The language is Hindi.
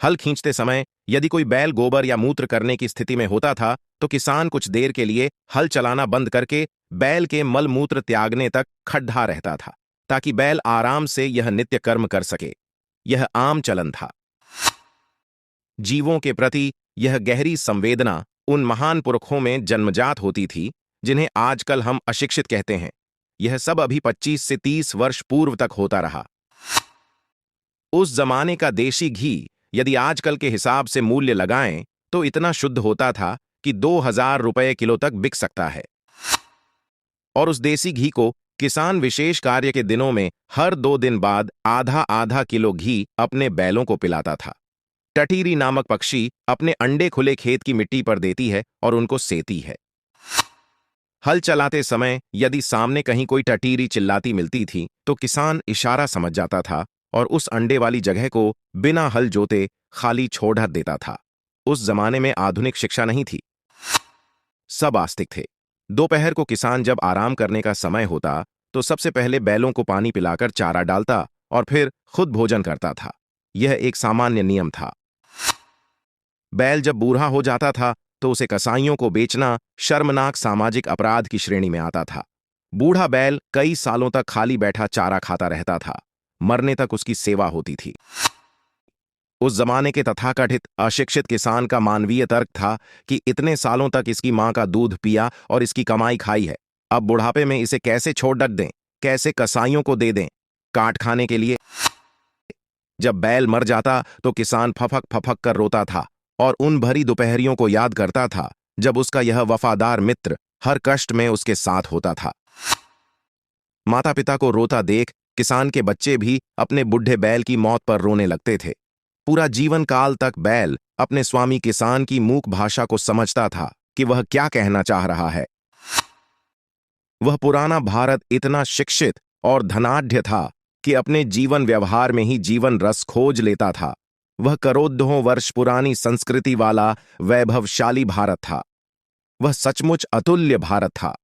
हल खींचते समय यदि कोई बैल गोबर या मूत्र करने की स्थिति में होता था तो किसान कुछ देर के लिए हल चलाना बंद करके बैल के मल मूत्र त्यागने तक खड्डा रहता था, ताकि बैल आराम से यह नित्य कर्म कर सके। यह आम चलन था। जीवों के प्रति यह गहरी संवेदना उन महान पुरखों में जन्मजात होती थी जिन्हें आजकल हम अशिक्षित कहते हैं। यह सब अभी 25 से 30 वर्ष पूर्व तक होता रहा। उस जमाने का देशी घी यदि आजकल के हिसाब से मूल्य लगाएं तो इतना शुद्ध होता था कि 2000 रुपये किलो तक बिक सकता है। और उस देसी घी को किसान विशेष कार्य के दिनों में हर 2 दिन बाद आधा आधा किलो घी अपने बैलों को पिलाता था। टटीरी नामक पक्षी अपने अंडे खुले खेत की मिट्टी पर देती है और उनको सेती है। हल चलाते समय यदि सामने कहीं कोई टटीरी चिल्लाती मिलती थी तो किसान इशारा समझ जाता था और उस अंडे वाली जगह को बिना हल जोते खाली छोड़ देता था। उस जमाने में आधुनिक शिक्षा नहीं थी, सब आस्तिक थे। दोपहर को किसान जब आराम करने का समय होता तो सबसे पहले बैलों को पानी पिलाकर चारा डालता और फिर खुद भोजन करता था। यह एक सामान्य नियम था। बैल जब बूढ़ा हो जाता था तो उसे कसाईयों को बेचना शर्मनाक सामाजिक अपराध की श्रेणी में आता था। बूढ़ा बैल कई सालों तक खाली बैठा चारा खाता रहता था, मरने तक उसकी सेवा होती थी। उस जमाने के तथाकथित अशिक्षित किसान का मानवीय तर्क था कि इतने सालों तक इसकी मां का दूध पिया और इसकी कमाई खाई है, अब बुढ़ापे में इसे कैसे छोड़ दें, कैसे कसाईयों को दे दें काट खाने के लिए। जब बैल मर जाता तो किसान फफक फफक कर रोता था और उन भरी दोपहरियों को याद करता था जब उसका यह वफादार मित्र हर कष्ट में उसके साथ होता था। माता पिता को रोता देख किसान के बच्चे भी अपने बुढ़े बैल की मौत पर रोने लगते थे। पूरा जीवन काल तक बैल अपने स्वामी किसान की मूक भाषा को समझता था कि वह क्या कहना चाह रहा है। वह पुराना भारत इतना शिक्षित और धनाढ्य था कि अपने जीवन व्यवहार में ही जीवन रस खोज लेता था। वह करोड़ों वर्ष पुरानी संस्कृति वाला वैभवशाली भारत था। वह सचमुच अतुल्य भारत था।